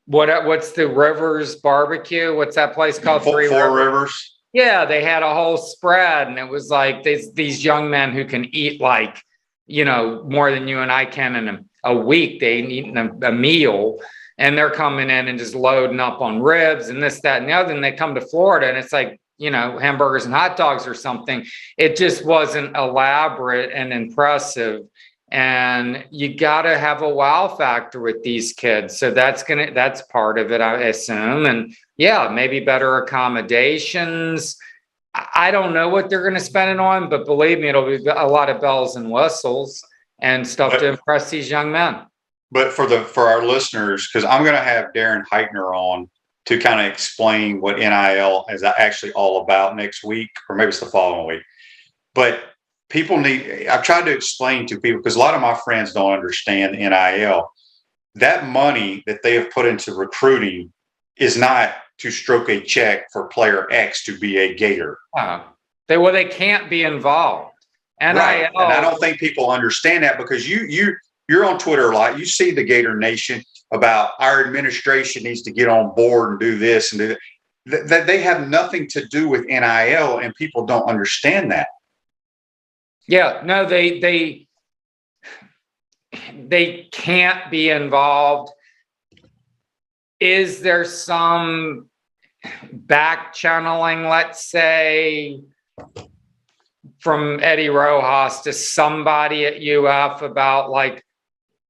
what's the Rivers barbecue? What's that place called? Four Rivers. Yeah, they had a whole spread, and it was like these young men who can eat like, more than you and I can in a week. They eat a meal, and they're coming in and just loading up on ribs and this, that, and the other. And they come to Florida, and it's like, hamburgers and hot dogs or something. It just wasn't elaborate and impressive. And you got to have a wow factor with these kids. So that's part of it, I assume. And yeah, maybe better accommodations. I don't know what they're going to spend it on, but believe me, it'll be a lot of bells and whistles and stuff to impress these young men. But for our listeners, because I'm going to have Darren Heitner on to kind of explain what NIL is actually all about next week, or maybe it's the following week. But I've tried to explain to people, because a lot of my friends don't understand NIL. That money that they have put into recruiting is not to stroke a check for player X to be a Gator. They can't be involved. NIL, right. And I don't think people understand that, because you're on Twitter a lot. You see the Gator Nation about our administration needs to get on board and do this and do that. That they have nothing to do with NIL, and people don't understand that. Yeah, no, they can't be involved. Is there some back channeling, let's say, from Eddie Rojas to somebody at UF about like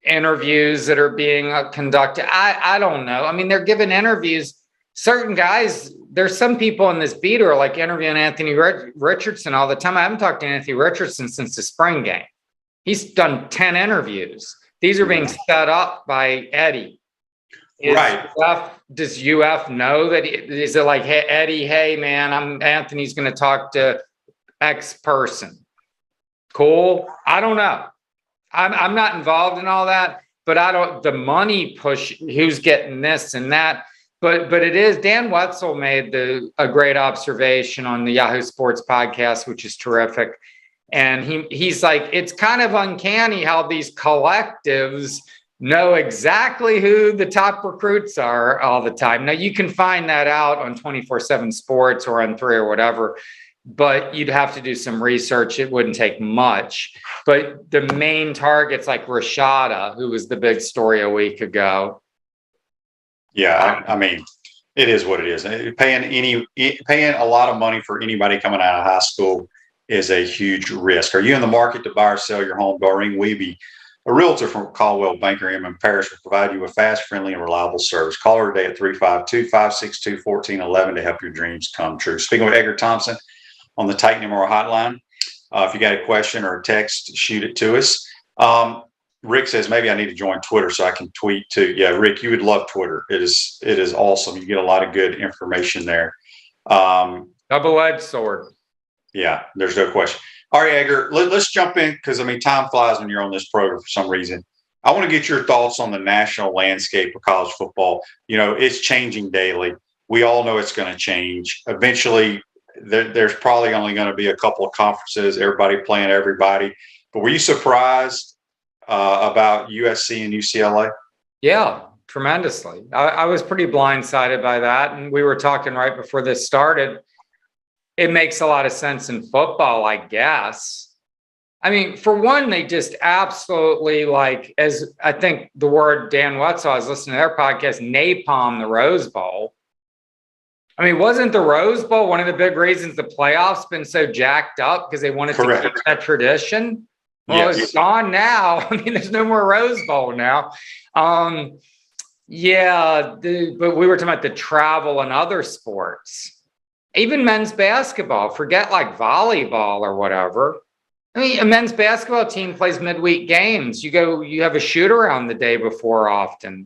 interviews that are being conducted? I don't know. I mean, they're giving interviews. Certain guys, there's some people in this beat who are like interviewing Anthony Richardson all the time. I haven't talked to Anthony Richardson since the spring game. He's done 10 interviews. These are being set up by Eddie. Does UF know that? Is it like, hey, Eddie, hey, man, Anthony's going to talk to X person. Cool. I don't know. I'm not involved in all that, but the money push, who's getting this and that. But it is, Dan Wetzel made a great observation on the Yahoo Sports podcast, which is terrific. And he's like, it's kind of uncanny how these collectives know exactly who the top recruits are all the time. Now, you can find that out on 24/7 Sports or on 3 or whatever, but you'd have to do some research. It wouldn't take much. But the main targets, like Rashada, who was the big story a week ago. Yeah, I mean, it is what it is. Paying a lot of money for anybody coming out of high school is a huge risk. Are you in the market to buy or sell your home? Doreen Weeby, a realtor from Caldwell Banker M in Paris, will provide you with fast, friendly, and reliable service. Call her today at 352-562-1411 to help your dreams come true. Speaking with Edgar Thompson on the Titan MRO hotline. If you got a question or a text, shoot it to us. Rick says, maybe I need to join Twitter so I can tweet too. Yeah, Rick, you would love Twitter. It is awesome. You get a lot of good information there. Double-edged sword. Yeah, there's no question. All right, Edgar, let's jump in, because, I mean, time flies when you're on this program for some reason. I want to get your thoughts on the national landscape of college football. You know, it's changing daily. We all know it's going to change. Eventually, there's probably only going to be a couple of conferences, everybody playing everybody. But were you surprised about USC and UCLA? Yeah, tremendously. I was pretty blindsided by that. And we were talking right before this started. It makes a lot of sense in football, I guess. I mean, for one, they just absolutely, like, as I think the word Dan Wetzel, I was listening to their podcast, napalm the Rose Bowl. I mean, wasn't the Rose Bowl one of the big reasons the playoffs been so jacked up, because they wanted to keep that tradition? Well, It's gone now. I mean, there's no more Rose Bowl now. But we were talking about the travel and other sports. Even men's basketball, forget like volleyball or whatever. I mean, a men's basketball team plays midweek games. You have a shoot around the day before often.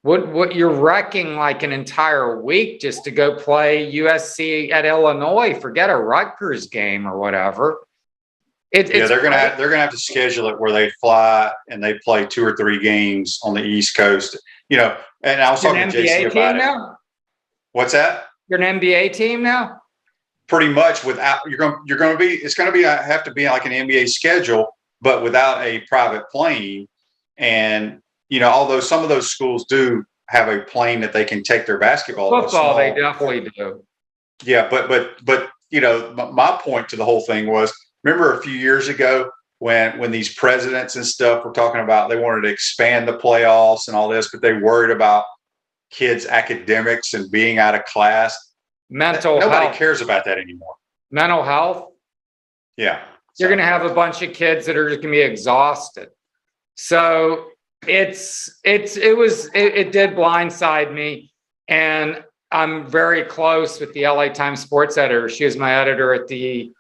What you're wrecking like an entire week just to go play USC at Illinois. Forget a Rutgers game or whatever. They're gonna have to schedule it where they fly and they play 2 or 3 games on the East Coast. You know, and I was talking to JC about it. Now? What's that? You're an NBA team now? Pretty much. Without it's going to have to be like an NBA schedule, but without a private plane. And you know, although some of those schools do have a plane that they can take their basketball. Football, they definitely do. Yeah, but you know, my point to the whole thing was, remember a few years ago when these presidents and stuff were talking about they wanted to expand the playoffs and all this, but they worried about kids' academics and being out of class. Nobody cares about that anymore. Mental health. Yeah. You're going to have a bunch of kids that are just going to be exhausted. So it did blindside me. And I'm very close with the LA Times sports editor. She was my editor at the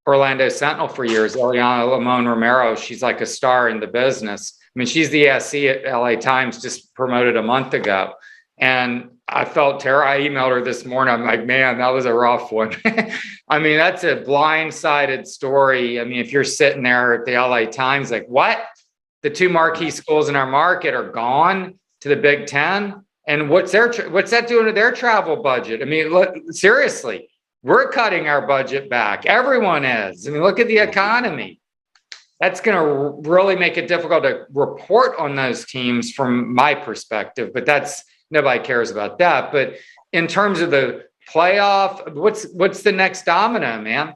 Orlando Sentinel for years, Eliana Limon Romero. She's like a star in the business. I mean, she's the SE at LA Times, just promoted a month ago. And I felt terrible. I emailed her this morning. I'm like, man, that was a rough one. I mean, that's a blindsided story. I mean, if you're sitting there at the LA Times, like, what? The two marquee schools in our market are gone to the Big Ten. And what's that doing to their travel budget? I mean, look, seriously, we're cutting our budget back. Everyone is. I mean, look at the economy. That's going to really make it difficult to report on those teams from my perspective, but nobody cares about that. But in terms of the playoff, what's the next domino, man?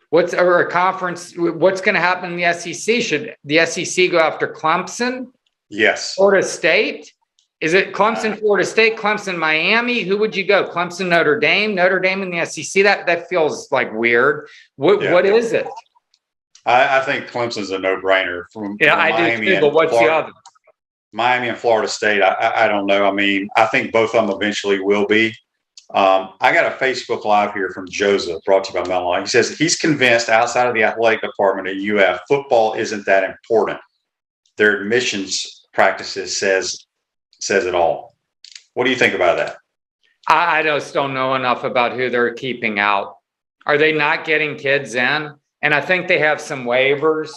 Or a conference? What's going to happen in the SEC? Should the SEC go after Clemson? Yes. Florida State? Is it Clemson, Florida State, Clemson, Miami? Who would you go? Clemson, Notre Dame in the SEC? That feels like weird. What is it? I think Clemson's a no-brainer. From I Miami do too, but what's Florida, the other? Miami and Florida State, I don't know. I mean, I think both of them eventually will be. I got a Facebook Live here from Joseph, brought to you by Mellon. He says he's convinced outside of the athletic department at UF, football isn't that important. Their admissions practices says it all. What do you think about that? I just don't know enough about who they're keeping out. Are they not getting kids in? And I think they have some waivers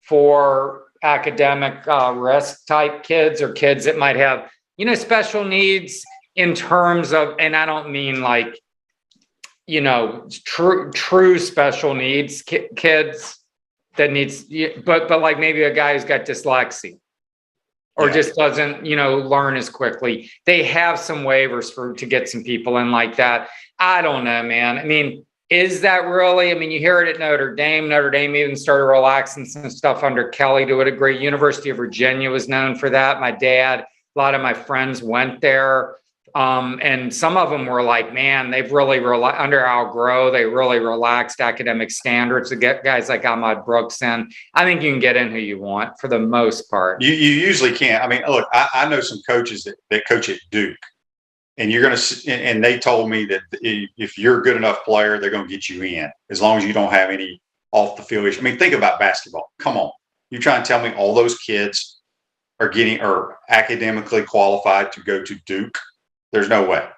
for academic risk type kids, or kids that might have, special needs in terms of, and I don't mean like, true special needs kids that needs, but like maybe a guy who's got dyslexia. Or just doesn't, learn as quickly. They have some waivers to get some people in like that. I don't know, man. I mean, is that really? I mean, you hear it at Notre Dame. Notre Dame even started relaxing some stuff under Kelly to a degree. University of Virginia was known for that. My dad, a lot of my friends went there. And some of them were like, man, they've really under Al Groh, they really relaxed academic standards to get guys like Ahmad Brooks in. I think you can get in who you want for the most part. You usually can't. I mean, look, I know some coaches that coach at Duke, and and they told me that if you're a good enough player, they're going to get you in as long as you don't have any off the field issues. I mean, think about basketball. Come on. You trying to tell me all those kids are academically qualified to go to Duke? There's no way.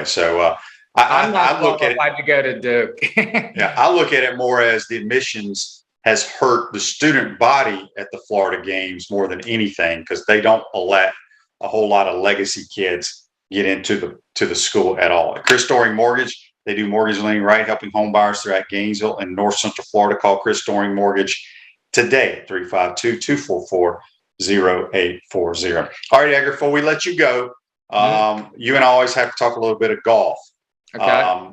So I'm not look at qualified to go to Duke. I look at it more as the admissions has hurt the student body at the Florida games more than anything, because they don't let a whole lot of legacy kids get into the school at all. At Chris Doring Mortgage, they do mortgage lending right, helping home buyers throughout Gainesville and North Central Florida. Call Chris Doring Mortgage today at 352-244-0840. All right, Edgar, before we let you go, you and I always have to talk a little bit of golf. Okay.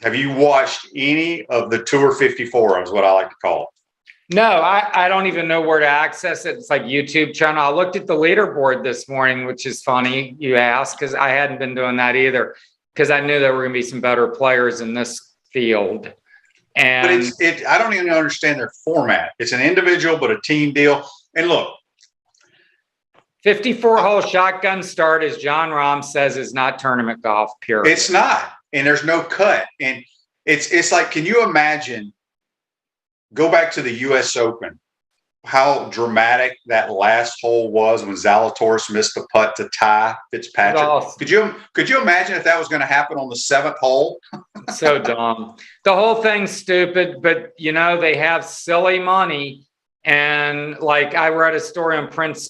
Have you watched any of the Tour 54, is what I like to call it? No, I don't even know where to access it. It's like YouTube channel. I looked at the leaderboard this morning, which is funny you asked, because I hadn't been doing that either, because I knew there were going to be some better players in this field. And but I don't even understand their format. It's an individual, but a team deal. And look, 54-hole shotgun start, as John Rahm says, is not tournament golf, period. It's not. And there's no cut. And it's like, can you imagine, go back to the U.S. Open, how dramatic that last hole was when Zalatoris missed the putt to tie Fitzpatrick. Awesome. Could you imagine if that was going to happen on the 7th hole? So dumb. The whole thing's stupid, but, they have silly money. And like I read a story on Prince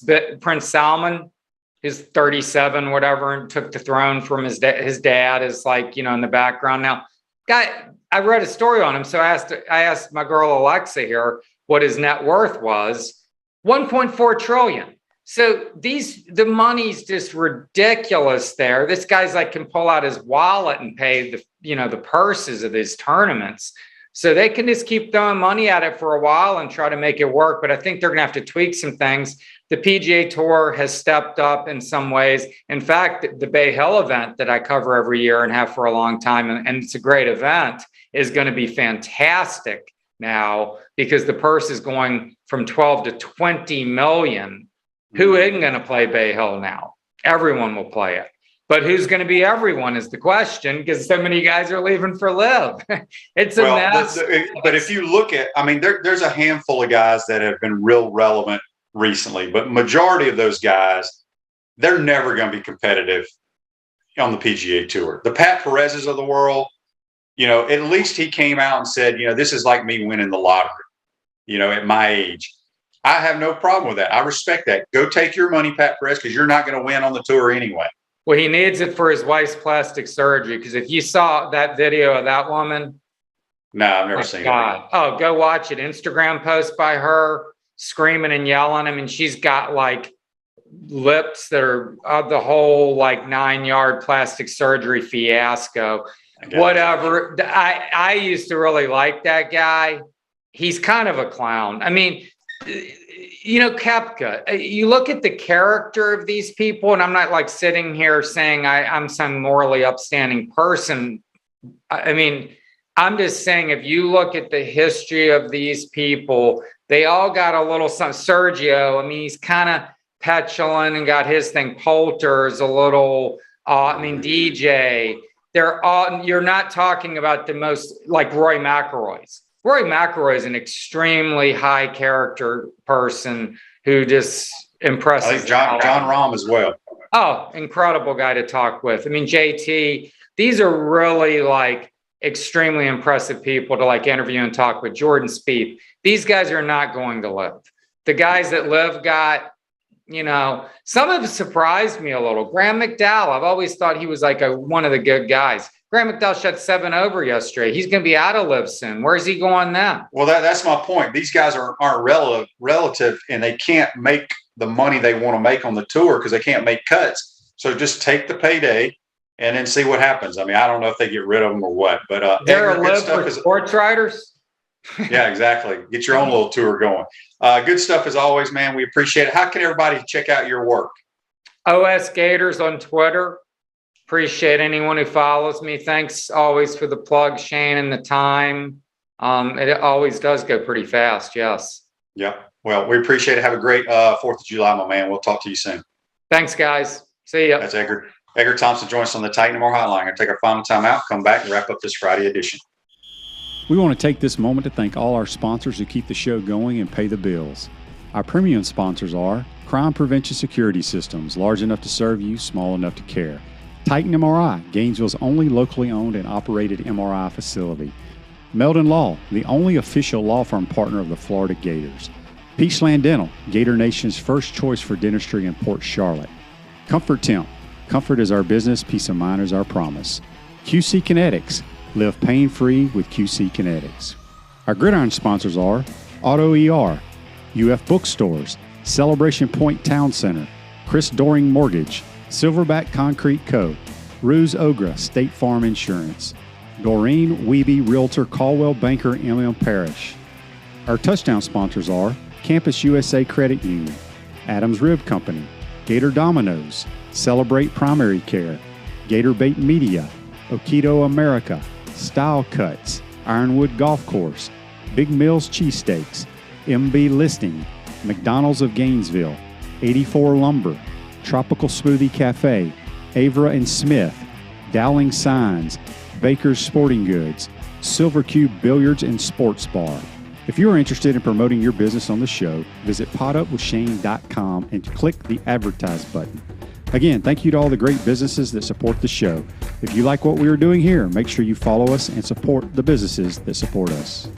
Salman, who's 37, whatever, and took the throne from his dad is like, in the background. Now, I read a story on him. So I asked my girl Alexa here what his net worth was. 1.4 trillion. So the money's just ridiculous there. This guy's like can pull out his wallet and pay the purses of these tournaments. So they can just keep throwing money at it for a while and try to make it work. But I think they're going to have to tweak some things. The PGA Tour has stepped up in some ways. In fact, the Bay Hill event that I cover every year and have for a long time, and it's a great event, is going to be fantastic now because the purse is going from 12 to 20 million. Who isn't going to play Bay Hill now? Everyone will play it. But who's going to be everyone is the question, because so many guys are leaving for Live. It's a mess. But if you look at, I mean, there's a handful of guys that have been real relevant recently, but majority of those guys, they're never going to be competitive on the PGA Tour. The Pat Perez's of the world, at least he came out and said, this is like me winning the lottery, at my age. I have no problem with that. I respect that. Go take your money, Pat Perez, because you're not going to win on the tour anyway. Well, he needs it for his wife's plastic surgery, because if you saw that video of that woman. No, I've never seen it. Oh, go watch it. Instagram post by her screaming and yelling. I mean, she's got like lips that are the whole like 9-yard plastic surgery fiasco. Whatever. I used to really like that guy. He's kind of a clown. I mean, Koepka, you look at the character of these people, and I'm not like sitting here saying I'm some morally upstanding person. I mean, I'm just saying, if you look at the history of these people, they all got a little something. Sergio, I mean, he's kind of petulant and got his thing. Poulter's a little, DJ. They're all, you're not talking about the most, like Rory McIlroy's. Rory McIlroy is an extremely high character person who just impresses. I think John Rahm as well. Oh, incredible guy to talk with. I mean, JT, these are really like extremely impressive people to like interview and talk with. Jordan Spieth. These guys are not going to Live. The guys that Live got, some have surprised me a little. Graham McDowell, I've always thought he was like one of the good guys. Graham McDowell shot 7 over yesterday. He's going to be out of Live soon. Where's he going now? Well, that's my point. These guys aren't relative, and they can't make the money they want to make on the tour because they can't make cuts. So just take the payday and then see what happens. I mean, I don't know if they get rid of them or what, but they're a Live for sports writers. Yeah, exactly. Get your own little tour going. Good stuff as always, man. We appreciate it. How can everybody check out your work? OS Gators on Twitter. Appreciate anyone who follows me. Thanks always for the plug, Shane, and the time. It always does go pretty fast. Yes. Yeah. Well, we appreciate it. Have a great 4th of July, my man. We'll talk to you soon. Thanks, guys. See ya. That's Edgar Thompson. Join us on the Titan More Hotline. We're going to take our final time out, come back, and wrap up this Friday edition. We want to take this moment to thank all our sponsors who keep the show going and pay the bills. Our premium sponsors are Crime Prevention Security Systems, large enough to serve you, small enough to care. Titan MRI, Gainesville's only locally owned and operated MRI facility. Meldon Law, the only official law firm partner of the Florida Gators. Peachland Dental, Gator Nation's first choice for dentistry in Port Charlotte. Comfort Temp, comfort is our business, peace of mind is our promise. QC Kinetics, live pain-free with QC Kinetics. Our gridiron sponsors are Auto ER, UF Bookstores, Celebration Point Town Center, Chris Doring Mortgage, Silverback Concrete Co., Ruse Ogra State Farm Insurance, Doreen Wiebe Realtor Caldwell Banker M.M. Parish. Our touchdown sponsors are Campus USA Credit Union, Adams Rib Company, Gator Dominoes, Celebrate Primary Care, Gator Bait Media, Okido America, Style Cuts, Ironwood Golf Course, Big Mills Cheesesteaks, MB Listing, McDonald's of Gainesville, 84 Lumber, Tropical Smoothie Cafe, Avra and Smith, Dowling Signs, Baker's Sporting Goods, Silver Cube Billiards and Sports Bar. If you are interested in promoting your business on the show, visit potupwithshane.com and click the Advertise button. Again, thank you to all the great businesses that support the show. If you like what we are doing here, make sure you follow us and support the businesses that support us.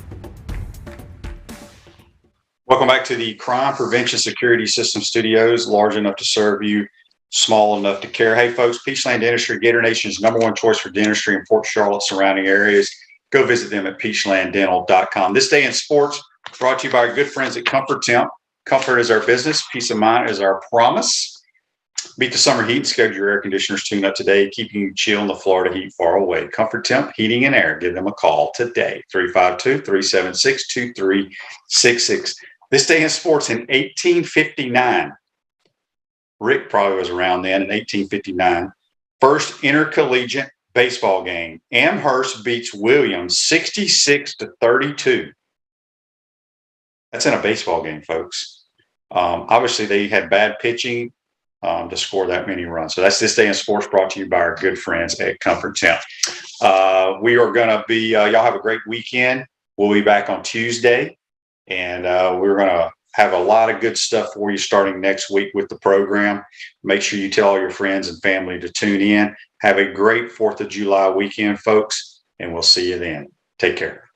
Welcome back to the Crime Prevention Security System Studios, large enough to serve you, small enough to care. Hey, folks, Peachland Dentistry, Gator Nation's #1 choice for dentistry in Port Charlotte surrounding areas. Go visit them at peachlanddental.com. This day in sports brought to you by our good friends at Comfort Temp. Comfort is our business. Peace of mind is our promise. Beat the summer heat and schedule your air conditioners tune up today, keeping you chill in the Florida heat far away. Comfort Temp, Heating and Air. Give them a call today, 352-376-2366. This day in sports in 1859, Rick probably was around then in 1859, first intercollegiate baseball game. Amherst beats Williams 66-32 That's in a baseball game, folks. Obviously, they had bad pitching to score that many runs. So that's This Day in Sports, brought to you by our good friends at Comfort Temp. We are going to be, y'all have a great weekend. We'll be back on Tuesday, and we're going to have a lot of good stuff for you starting next week with the program. Make sure you tell all your friends and family to tune in. Have a great 4th of July weekend, folks, and we'll see you then. Take care.